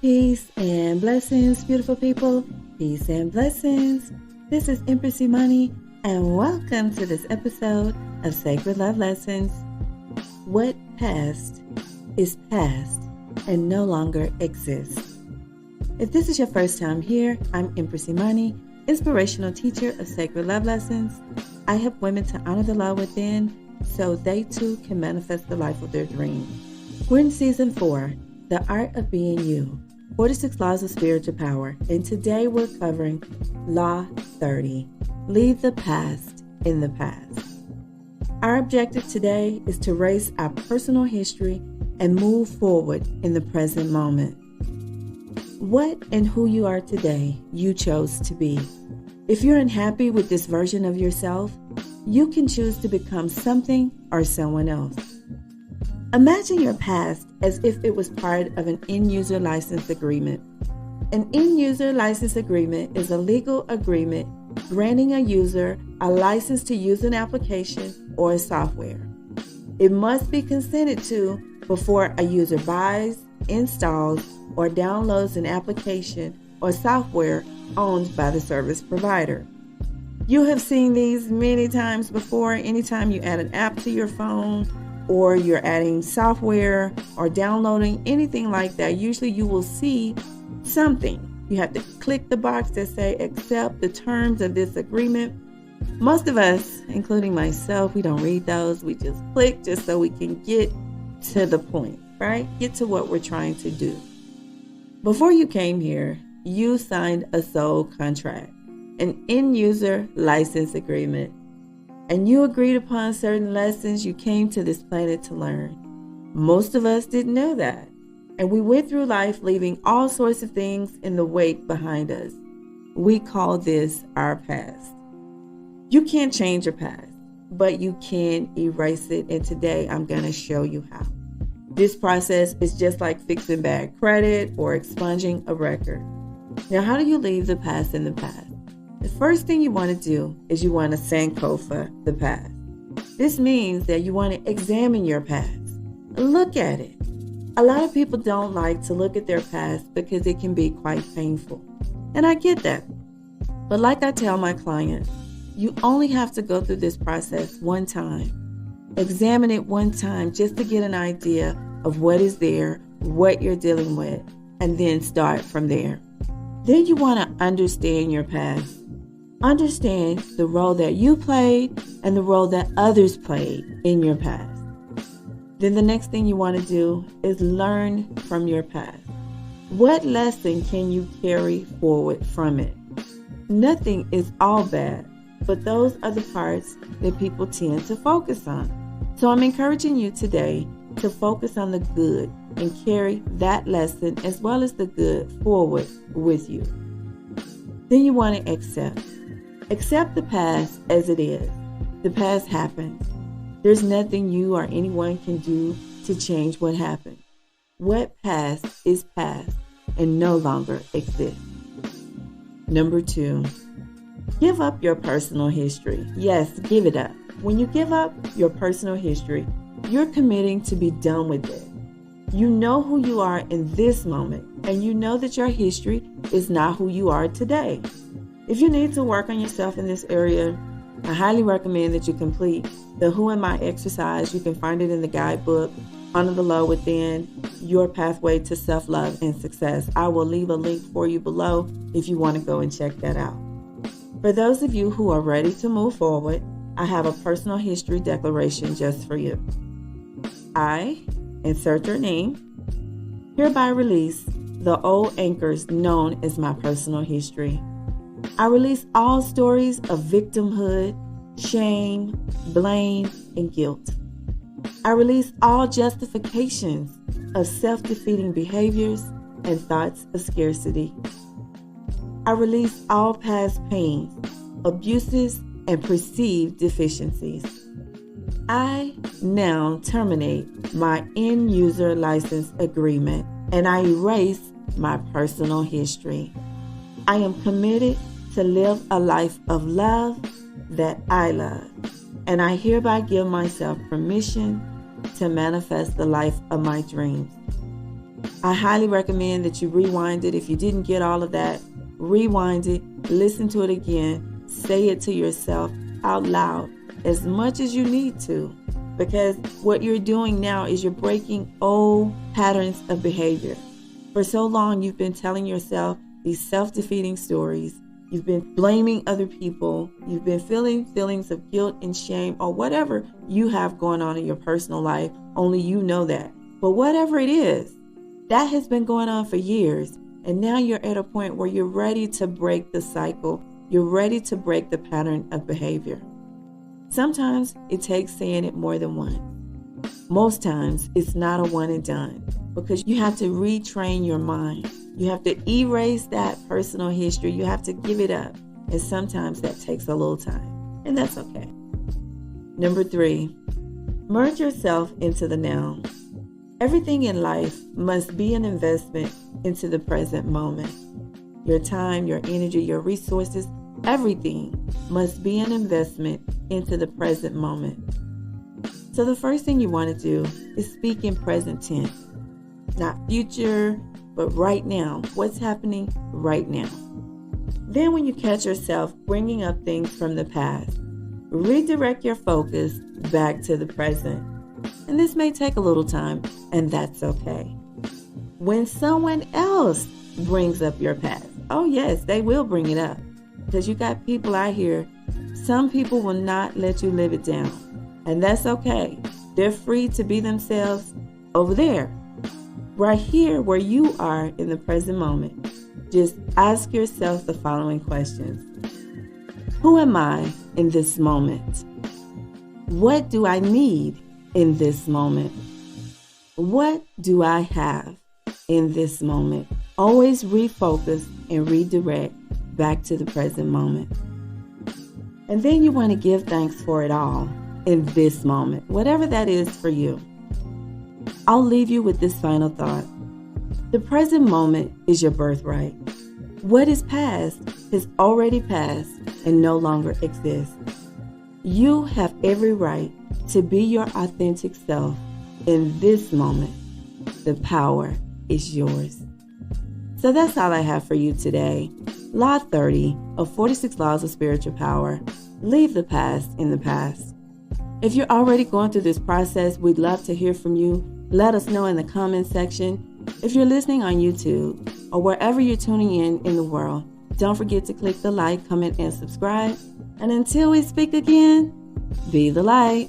Peace and blessings, beautiful people. Peace and blessings. This is Empress Imani, and welcome to this episode of Sacred Love Lessons. What past is past and no longer exists. If this is your first time here, I'm Empress Imani, inspirational teacher of Sacred Love Lessons. I help women to honor the love within so they too can manifest the life of their dreams. We're in season 4, The Art of Being You, 46 Laws of Spiritual Power, and today we're covering Law 30, Leave the Past in the Past. Our objective today is to erase our personal history and move forward in the present moment. What and who you are today, you chose to be. If you're unhappy with this version of yourself, you can choose to become something or someone else. Imagine your past as if it was part of an end-user license agreement. An end-user license agreement is a legal agreement granting a user a license to use an application or a software. It must be consented to before a user buys, installs, or downloads an application or software owned by the service provider. You have seen these many times before. Anytime you add an app to your phone, or you're adding software or downloading anything like that, usually you will see something. You have to click the box that say accept the terms of this agreement. Most of us, including myself, we don't read those. We just click just so we can get to the point, right? Get to what we're trying to do. Before you came here, you signed a soul contract, an end-user license agreement. And you agreed upon certain lessons you came to this planet to learn. Most of us didn't know that. And we went through life leaving all sorts of things in the wake behind us. We call this our past. You can't change your past, but you can erase it. And today I'm going to show you how. This process is just like fixing bad credit or expunging a record. Now, how do you leave the past in the past? The first thing you want to do is you want to sankofa the past. This means that you want to examine your past. Look at it. A lot of people don't like to look at their past because it can be quite painful. And I get that. But like I tell my clients, you only have to go through this process one time. Examine it one time just to get an idea of what is there, what you're dealing with, and then start from there. Then you want to understand your past. Understand the role that you played and the role that others played in your past. Then the next thing you want to do is learn from your past. What lesson can you carry forward from it? Nothing is all bad, but those are the parts that people tend to focus on. So I'm encouraging you today to focus on the good and carry that lesson as well as the good forward with you. Then you want to accept. Accept the past as it is. The past happened. There's nothing you or anyone can do to change what happened. What passed is past and no longer exists. Number 2, give up your personal history. Yes, give it up. When you give up your personal history, you're committing to be done with it. You know who you are in this moment, and you know that your history is not who you are today. If you need to work on yourself in this area, I highly recommend that you complete the Who Am I exercise. You can find it in the guidebook, Honor the Love Within, Your Pathway to Self-Love and Success. I will leave a link for you below if you want to go and check that out. For those of you who are ready to move forward, I have a personal history declaration just for you. I, insert your name, hereby release the old anchors known as my personal history. I release all stories of victimhood, shame, blame, and guilt. I release all justifications of self-defeating behaviors and thoughts of scarcity. I release all past pains, abuses, and perceived deficiencies. I now terminate my end-user license agreement and I erase my personal history. I am committed to live a life of love that I love, and I hereby give myself permission to manifest the life of my dreams. I highly recommend that you rewind it. If you didn't get all of that, rewind it, listen to it again, say it to yourself out loud as much as you need to, because what you're doing now is you're breaking old patterns of behavior. For so long, you've been telling yourself these self-defeating stories. You've been blaming other people. You've been feeling feelings of guilt and shame or whatever you have going on in your personal life. Only you know that. But whatever it is, that has been going on for years. And now you're at a point where you're ready to break the cycle. You're ready to break the pattern of behavior. Sometimes it takes saying it more than once. Most times it's not a one and done, because you have to retrain your mind. You have to erase that personal history. You have to give it up. And sometimes that takes a little time. And that's okay. Number 3, merge yourself into the now. Everything in life must be an investment into the present moment. Your time, your energy, your resources, everything must be an investment into the present moment. So the first thing you want to do is speak in present tense. Not future, but right now. What's happening right now? Then when you catch yourself bringing up things from the past, redirect your focus back to the present. And this may take a little time, and that's okay. When someone else brings up your past, oh yes, they will bring it up. Because you got people out here, some people will not let you live it down. And that's okay. They're free to be themselves over there. Right here where you are in the present moment, just ask yourself the following questions. Who am I in this moment? What do I need in this moment? What do I have in this moment? Always refocus and redirect back to the present moment. And then you want to give thanks for it all in this moment, whatever that is for you. I'll leave you with this final thought. The present moment is your birthright. What is past has already passed and no longer exists. You have every right to be your authentic self in this moment. The power is yours. So that's all I have for you today. Law 30 of 46 Laws of Spiritual Power. Leave the past in the past. If you're already going through this process, we'd love to hear from you. Let us know in the comment section. If you're listening on YouTube or wherever you're tuning in the world, don't forget to click the like, comment, and subscribe. And until we speak again, be the light.